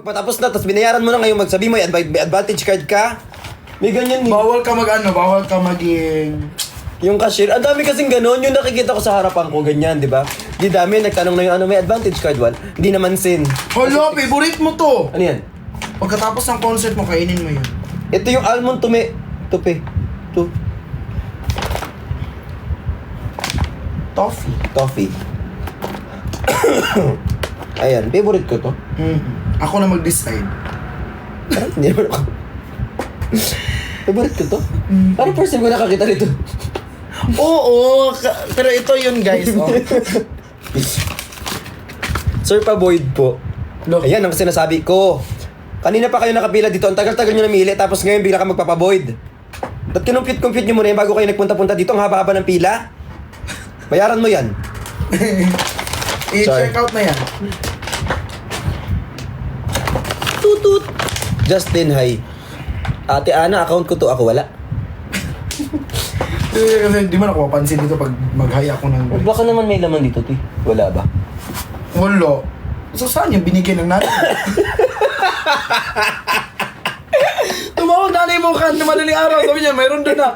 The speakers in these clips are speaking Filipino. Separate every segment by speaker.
Speaker 1: Pagpatapos na, tapos binayaran mo na ngayon, magsabi mo, may advantage card ka. May ganyan eh.
Speaker 2: Bawal ka maging...
Speaker 1: Yung cashier, ang dami kasing ganon, yung nakikita ko sa harapan ko, ganyan, di ba? Di dami, nagtanong na yung ano, may advantage card, wal? Hindi naman sin.
Speaker 2: Hala, favorite mo to!
Speaker 1: Ano yan?
Speaker 2: Pagkatapos ng concert mo, kainin mo yun.
Speaker 1: Ito yung almond tupe. Toffee. Ayan, favorite ko to.
Speaker 2: Ako na mag-decide.
Speaker 1: Hindi naman ako. Favorite ko to? Parang first time ko nakakita nito.
Speaker 2: Oo, pero ito yun guys. Oh.
Speaker 1: Sir Paboyd po.
Speaker 2: Look.
Speaker 1: Ayan ang sinasabi ko. Kanina pa kayo nakapila dito, ang tagal-tagal nyo namili, tapos ngayon bigla ka magpapaboyd. Ba't kinumpute nyo muna yan bago kayo nagpunta-punta dito, ang haba-haba ng pila? Bayaran mo yan.
Speaker 2: I-check out na yan.
Speaker 1: Tutut. Justin, hi. Ate Ana, account ko to, ako wala.
Speaker 2: Di man ako mapansin dito pag mag-hi ako ng...
Speaker 1: Baka naman may laman dito, ti. Wala ba?
Speaker 2: Wala. So saan yung binigay ng nanay? Tumawag nanay mo ka na madaling araw. Sabi niya, mayroon doon na.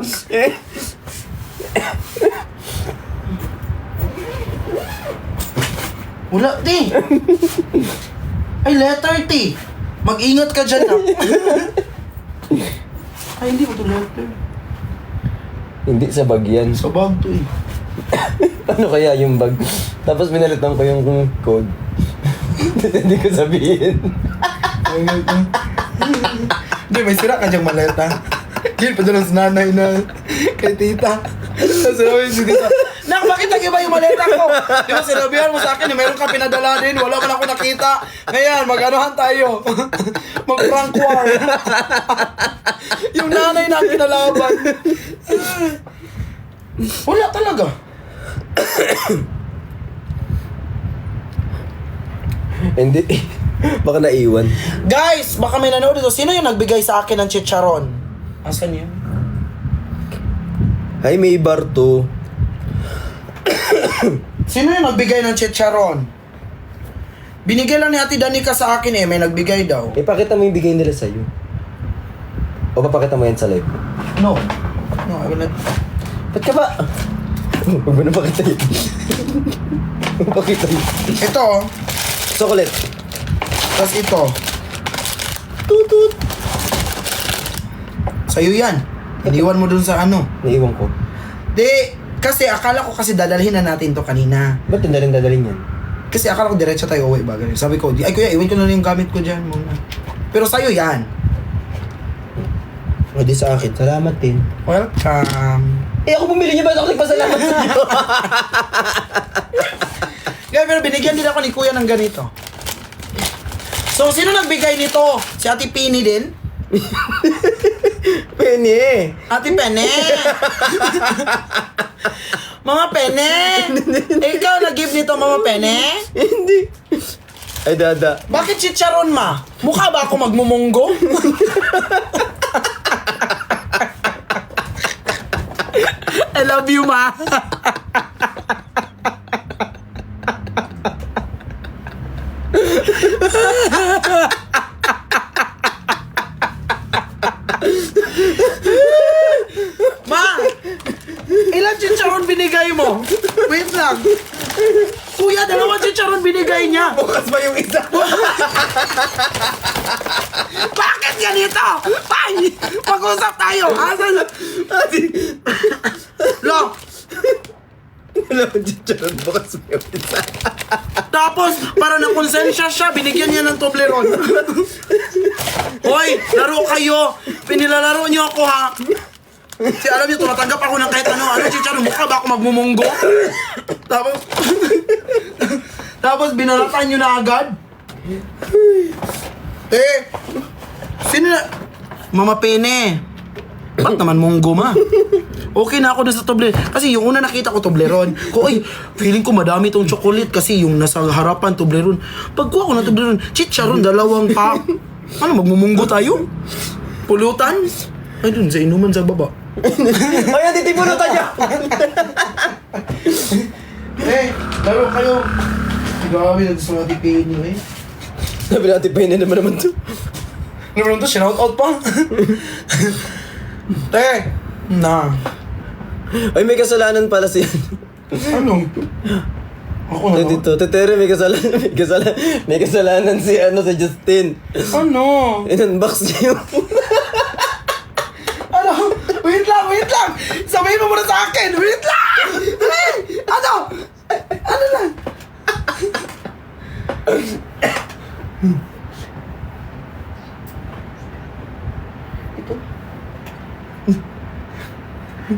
Speaker 2: Wala, ti. Ay, letter, ti. Mag-ingat ka dyan, ha. Ay, hindi mo to letter.
Speaker 1: Hindi sa bag yan.
Speaker 2: Sa bag to, eh.
Speaker 1: Ano kaya yung bag? Tapos minalitan ko yung code. Hindi ko sabihin.
Speaker 2: Hindi, may sira ka dyang maleta. Hindi, padala sa nanay na kay tita. Sabi si tita, Nak, bakit nag-iba yung maleta ko? Di ba sinabihan mo sa akin, mayroon ka pinadala din, wala man ako nakita. Ngayon, mag-anuhan tayo. Mag-prank war. Yung nanay na ang kinalaban. Wala talaga.
Speaker 1: Hindi. Baka naiwan.
Speaker 2: Guys, baka may nanood dito. Sino yung nagbigay sa akin ng chicharon? Asan yun?
Speaker 1: Hi, may bar to.
Speaker 2: Sino yung nagbigay ng chicharon? Binigay lang ni Ate Danica sa akin eh. May nagbigay daw.
Speaker 1: Ipakita mo yung bigay nila sa'yo. O papakita mo yan sa live.
Speaker 2: No. No, I will not.
Speaker 1: Ba't ka ba? Huwag mo na pakita yun. Pakita mo.
Speaker 2: Ito.
Speaker 1: Chocolate.
Speaker 2: Tapos ito.
Speaker 1: Tutut.
Speaker 2: Sa'yo yan. Iniwan mo dun sa ano.
Speaker 1: Naiwan ko.
Speaker 2: Di, kasi akala ko kasi dadalhin na natin to kanina.
Speaker 1: Ba't yung dadalhin yan?
Speaker 2: Kasi akala ko diretso tayo uwi ba? Ganun. Sabi ko, ay kuya, iwan ko na lang yung gamit ko dyan muna. Pero sa'yo yan.
Speaker 1: O di sa akin. Salamat din.
Speaker 2: Welcome.
Speaker 1: Eh ako bumili niya, ba't ako nagpasalamat sa iyo?
Speaker 2: Kaya pero binigyan din ako ni kuya ng ganito. So, sino nagbigay nito? Si Ate Pini din?
Speaker 1: Penny.
Speaker 2: Ate Pene! Mama Pene! Ikaw nag-give nito, Mama Pene?
Speaker 1: Hindi. Ay, dada.
Speaker 2: Bakit chicharon, ma? Mukha ba ako magmumunggo? I love you, ma. Ma! Ilang chicharon binigay mo? Wait lang. Kuya, dalawang chicharon binigay niya.
Speaker 1: Bukas ba yung isa?
Speaker 2: Bakit ganito? Ay! Mag-usap tayo! Asan? Lo!
Speaker 1: Dalawang chicharon, bukas ba yung isa?
Speaker 2: Tapos, para na konsensya siya, binigyan niya ng Toblerone. Hoy! Laro kayo! Pinilalaro niyo ako, ha? Si alam niyo, tumatanggap ako ng kahit ano. Ano, chicharon? Mukha ba ako magmumunggo? Tapos binalatan niyo na agad? Sino na? Mama Pene. Ba't naman munggo, ma? Okay na ako dun sa Toblerone. Kasi yung una nakita ko Toblerone. Ay, feeling ko madami tong chocolate kasi yung nasa harapan Toblerone. Pagkuha ko ng Toblerone, chicharon, dalawang pack. Ano, magmumunggo tayo? Pulutan? Ay, dun sa inuman sa baba.
Speaker 1: Ay, titipulutan niya!
Speaker 2: Laro kayo. Grabe, nagsumatipin nyo eh.
Speaker 1: Sabi natin, painin naman to.
Speaker 2: Naman to, shout out pa. Te, na.
Speaker 1: Ay, may kasalanan pala si...
Speaker 2: Ano? Ako na ba?
Speaker 1: Dito, Tetere, may kasalanan si si Justin.
Speaker 2: Ano?
Speaker 1: In-unbox niya yung...
Speaker 2: Ano? Wait lang! Sabihin mo muna sa akin! Wait lang! Ano? Ano lang?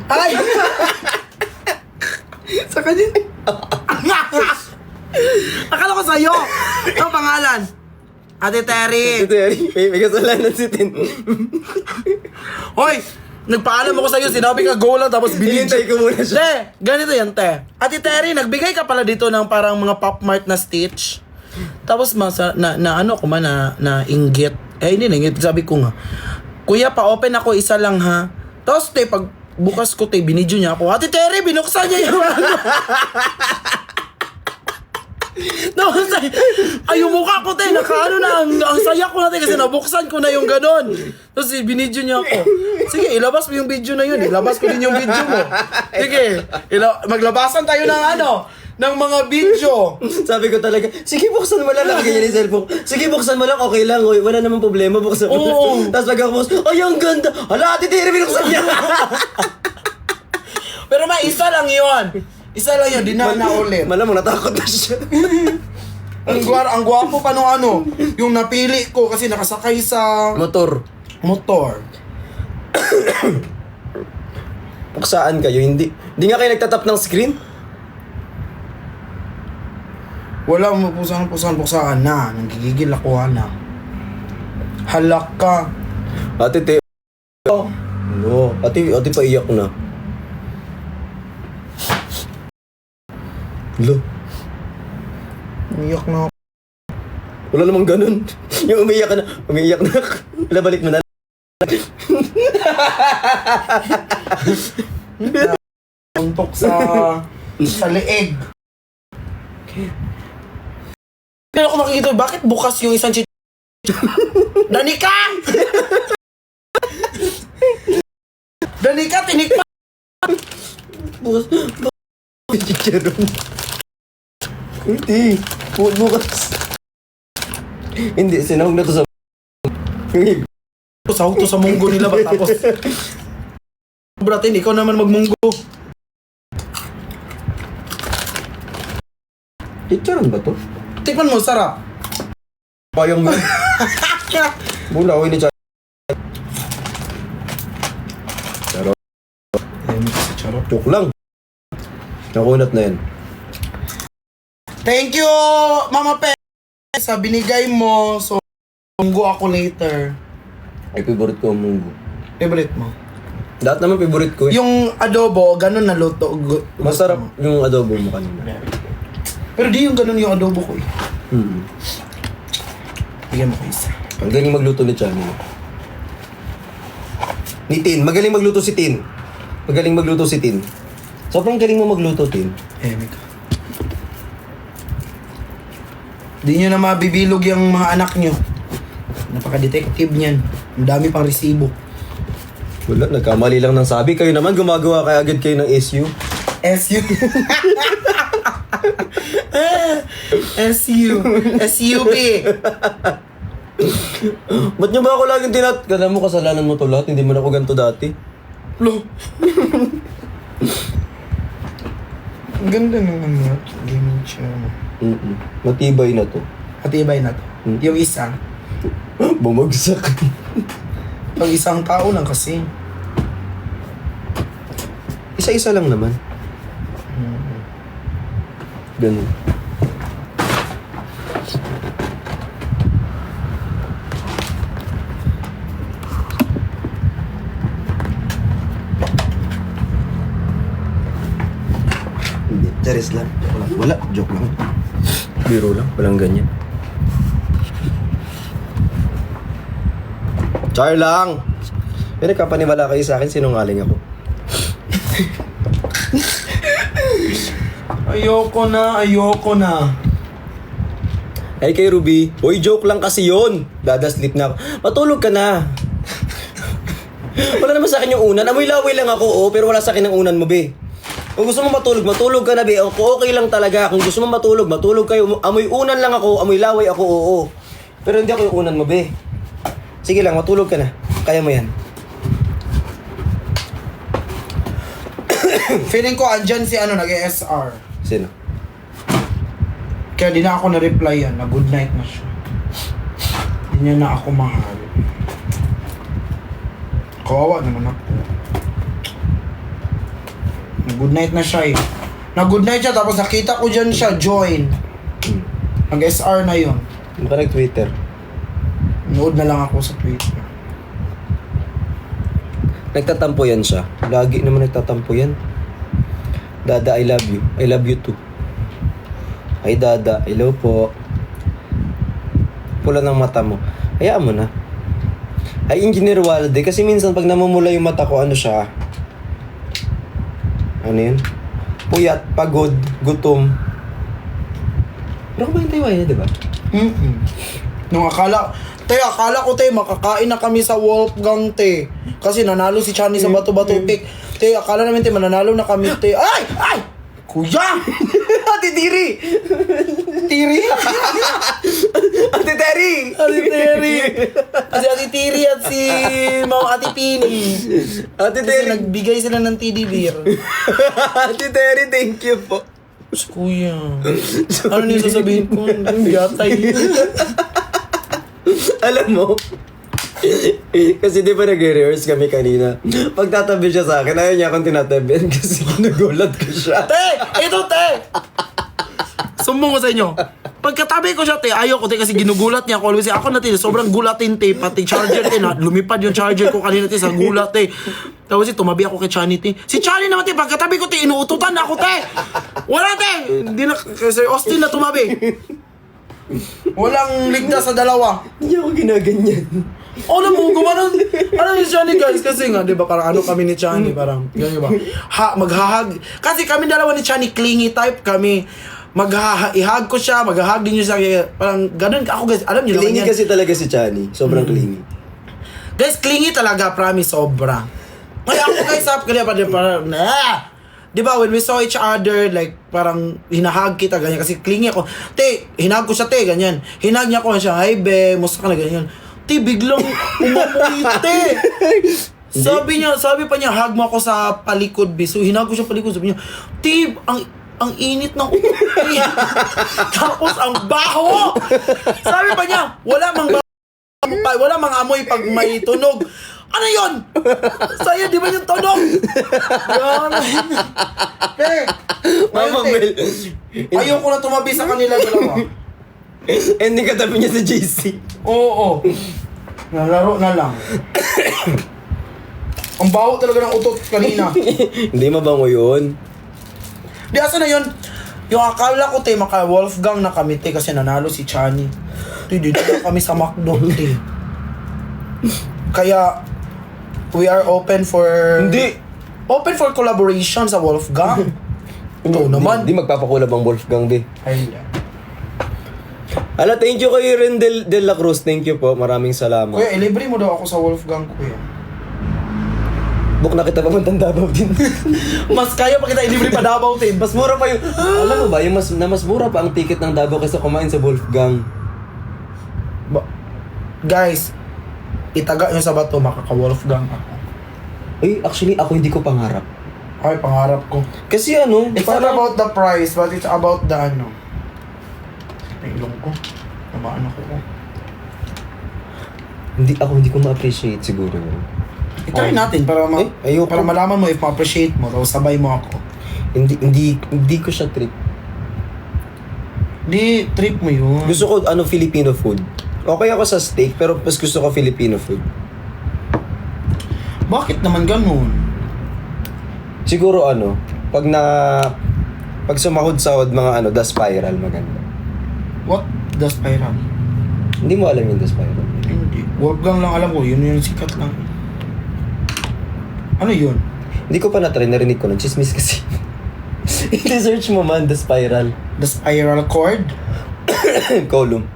Speaker 2: Ay! Sa kanya? Akala ko sa'yo! Ang pangalan? Ate Terry!
Speaker 1: Tetere, may kasalanan si Tin.
Speaker 2: Hoy! Nagpaalam ako sa'yo, sinabi ka go lang tapos
Speaker 1: Hinintay ko muna siya.
Speaker 2: Te, ganito yan, te. Ate Terry, nagbigay ka pala dito ng parang mga Pop Mart na stitch. Tapos na inggit. Eh, hindi na inggit. Sabi ko nga, Kuya, pa-open ako, isa lang ha. Tapos, te, pag bukas ko, te, binidyo niya ako. Ate Terry, binuksan niya yung ano. Tapos, ay, yung mukha ko, te, nakaano na, ang saya ko na, te, kasi nabuksan ko na yung ganon. Tapos, binidyo niya ako. Sige, ilabas mo yung video na yun. Ilabas ko din yung video mo. Sige, maglabasan tayo ng ng mga video.
Speaker 1: Sabi ko talaga, sige buksan mo lang, nakaganyan yung cellphone. Sige buksan mo lang, okay lang, oy. Wala namang problema, buksan mo lang.
Speaker 2: Oo.
Speaker 1: Tapos pag ako post, ay ang ganda. Hala, Ate Terry, binuksan niya.
Speaker 2: Pero may isa lang yun. Isa lang yun, di na ulit.
Speaker 1: Malamang natakot na siya.
Speaker 2: Ang gwapo pa nung yung napili ko kasi nakasakay sa
Speaker 1: Motor.
Speaker 2: motor.
Speaker 1: Puksaan kayo, hindi. Hindi nga kayo nagtatap ng screen?
Speaker 2: Wala mo pusan na. Nanggigigil ako na. Halak ka.
Speaker 1: Ate Terry. No, ate paiyak na. Lo,
Speaker 2: Umiyak na ako.
Speaker 1: wala namang ganun. Yung umiyak na. Wala, balik mo na.
Speaker 2: Tuntok sa leeg. Pero ako makikita, bakit bukas yung isang Danica! Danica, tinikpa!
Speaker 1: Bukas. Chicharon. Hindi. Bukas. Hindi, sinahog na to sa...
Speaker 2: Sahog to sa munggo nila ba tapos... Bratin, ikaw naman magmunggo.
Speaker 1: Chicharon ba to?
Speaker 2: Tikman mo, sarap.
Speaker 1: Payang mo. Bula, oy ni Char. Charot.
Speaker 2: Charot.
Speaker 1: Joke lang. Nakunat na yan.
Speaker 2: Thank you, Mama Pe, sa binigay mo. So, munggo ako later.
Speaker 1: Ay, favorite ko ang munggo.
Speaker 2: Favorite mo?
Speaker 1: Lahat naman favorite ko eh.
Speaker 2: Yung adobo, ganun na luto.
Speaker 1: Masarap yung adobo mo kanina.
Speaker 2: Pero di yung ganun yung adobo ko eh.
Speaker 1: Hmm.
Speaker 2: Bigyan mo ko isa.
Speaker 1: Ang galing magluto ni Chani. Ni Tin. Magaling magluto si Tin. Magaling magluto si Tin. Sobrang galing mo magluto, Tin.
Speaker 2: Mika. Di nyo na mabibilog yung mga anak nyo. Napaka-detective niyan. Ang dami pang resibo.
Speaker 1: Wala, nagkamali lang ng sabi. Kayo naman, gumagawa kaya agad kayo ng SU.
Speaker 2: SU. SU. SUP.
Speaker 1: Ba't niyo ba ako laging Kala mo, kasalanan mo to lahat. Hindi mo na ako ganito dati.
Speaker 2: Lo. Ang ganda naman nga. Gaming chair mo.
Speaker 1: Matibay na to.
Speaker 2: Matibay na to. Yung isa.
Speaker 1: Bumagsak.
Speaker 2: Pag isang tao lang kasi.
Speaker 1: Isa-isa lang naman. Ganun. Hindi, charis lang. Wala, joke lang. Biro lang, walang ganyan. Char lang! Pero kapaniwala kayo sa akin, sinungaling ako.
Speaker 2: Ayoko na.
Speaker 1: Ay kay Ruby, uy, joke lang kasi yun. Sleep na ako. Matulog ka na. Wala naman sa akin yung unan. Amoy laway lang ako, pero wala sa akin ang unan mo, be. Kung gusto mo matulog, matulog ka na, be. Okay lang talaga. Kung gusto mo matulog, matulog kayo. Amoy unan lang ako, amoy laway ako, oo. Pero hindi ako yung unan mo, be. Sige lang, matulog ka na. Kaya mo yan.
Speaker 2: Feeling ko andyan si nag-SR.
Speaker 1: Sino?
Speaker 2: Kaya di na ako na-reply yan, na good night na siya. Di niya na ako mahal. Kawawa naman ako. Nag-good night na siya eh. Nag-good night siya, tapos nakita ko dyan siya, join. Nag-SR na yun.
Speaker 1: Baka nag-Twitter.
Speaker 2: Nood na lang ako sa Twitter.
Speaker 1: Nagtatampo yan siya. Lagi naman nagtatampo yan. Dada, I love you. I love you too. Ay, Dada. Hello po. Pula ng mata mo. Hayaan mo na. Ay, Engineer Walde. Kasi minsan pag namumula yung mata ko, ano siya? Ano yun? Puyat, pagod, gutom. Pero kumain tayo niya, di ba?
Speaker 2: Nung akala ko, makakain na kami sa Wolfgang, te. Kasi nanalo si Chani sa Bato-Bato Pick. Te, akala namin, te, mananalo na kami, te. Ay! Ay! Kuya!
Speaker 1: Ate Tiri!
Speaker 2: Tiri!
Speaker 1: Ate Terry!
Speaker 2: Ate Tiri! Kasi Ate Tiri at si Ate Pini.
Speaker 1: Ate
Speaker 2: Kasi
Speaker 1: Terry!
Speaker 2: nagbigay sila ng TD beer.
Speaker 1: Ate Terry, thank you po.
Speaker 2: Kuya. Ano nyung sasabihin ko? Yung yatay.
Speaker 1: Alam mo, kasi di ba nag-rehearse kami kanina? Pagtatabi siya sa akin, ayaw niya akong tinatabihan kasi nagulat ko siya.
Speaker 2: Te! Ito, te! Sumbong ko sa inyo. Pagkatabi ko siya, te, ayaw ko, te, kasi ginugulat niya ako. Kasi ako natin, sobrang gulatin, te. Pati charger, te, lumipad yung charger ko kanina, te, sa gulat, te. Tapos, tumabi ako kay Chani, te. Si Chani naman, te, pagkatabi ko, te, inuututan na ako, te. Wala, te. Hindi na, kasi Austin na tumabi. Walang ligtas sa dalawa.
Speaker 1: Hindi ako ginaganyan.
Speaker 2: Alam mo, gumanon. Alam mo si Chani, guys, kasi nga, di ba, parang ano kami ni Chani, parang, gano'n ba? Maghahag. Kasi kami dalawa ni Chani, clingy type kami. Ihag ko siya, maghahag din niyo sa akin. Parang, gano'n ako, guys. Alam niyo naman
Speaker 1: Clingy
Speaker 2: yan.
Speaker 1: kasi talaga si Chani. Sobrang clingy.
Speaker 2: Guys, clingy talaga, promise, sobra. Kaya ako, guys, kaya parang, di ba, when we saw each other, like, parang hinahag kita, ganyan. Kasi clingy ako. Te, hinahag ko siya, te, ganyan. Hinahag niya ako, siya, hi, be, musta ka na, ganyan. Te, biglang umamoy, te. Sabi pa niya, hug mo ako sa palikod, be. So, hinahag ko siya palikod. Sabi niya, te, ang init ng utot, te. Tapos, ang baho. Sabi pa niya, wala mang amoy pag may tunog. Ano yun? Sa'yo, di ba yung tunog? Te,
Speaker 1: Mama
Speaker 2: te,
Speaker 1: Mel.
Speaker 2: ayoko na tumabi sa kanila dalawa.
Speaker 1: Ending katabi niya sa JC.
Speaker 2: Oo. Nalaro na lang. Ang baho talaga ng utot kanina.
Speaker 1: Hindi mabango yun.
Speaker 2: Di, asa na yun? Yung akala ko, te, maka-Wolfgang na kami, te, kasi nanalo si Chani. Te, dito na kami sa McDo, te. Kaya, we are open for...
Speaker 1: Hindi.
Speaker 2: Open for collaboration sa Wolfgang. Ito naman.
Speaker 1: Hindi magpapakulab ang Wolfgang, be.
Speaker 2: Ay, hindi.
Speaker 1: Ala, thank you kay Rendel de la Cruz. Thank you po. Maraming salamat.
Speaker 2: Kuya, ilibre mo daw ako sa Wolfgang, kuya.
Speaker 1: Book na kita papuntang Davao din.
Speaker 2: Mas kaya pa kita ilibre pa Davao, te.
Speaker 1: Mas mura pa yung... Alam mo ba, yung mas mura pa ang ticket ng Davao kaysa kumain sa Wolfgang.
Speaker 2: Guys, itaga nyo sa bato, makaka-Wolfgang ako.
Speaker 1: Ay, actually, ako hindi ko pangarap.
Speaker 2: Ay, pangarap ko.
Speaker 1: Kasi ano,
Speaker 2: It's not about the price, but it's about the ano. May ilong ko. Namaan ako ko.
Speaker 1: Hindi ko ma-appreciate siguro yun.
Speaker 2: I-try natin para
Speaker 1: ayoko.
Speaker 2: para malaman mo if ma-appreciate mo, o sabay mo ako.
Speaker 1: Hindi ko siya trip.
Speaker 2: Di, trip mo yun.
Speaker 1: Gusto ko, Filipino food. Okay ako sa steak, pero mas gusto ko Filipino food.
Speaker 2: Bakit naman ganun?
Speaker 1: Siguro pag sumahod-sahod mga The Spiral, maganda.
Speaker 2: What? The Spiral?
Speaker 1: Hindi mo alam yung The Spiral.
Speaker 2: Hindi. Wolfgang lang alam ko, yun yung sikat lang. Ano yun?
Speaker 1: Hindi ko pa na-try, narinig ko. Nag-chismis kasi. I-search mo man, The Spiral.
Speaker 2: The Spiral Cord?
Speaker 1: Column.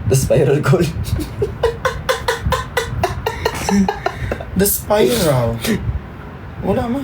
Speaker 1: The spiral column.
Speaker 2: The spiral. Wala man.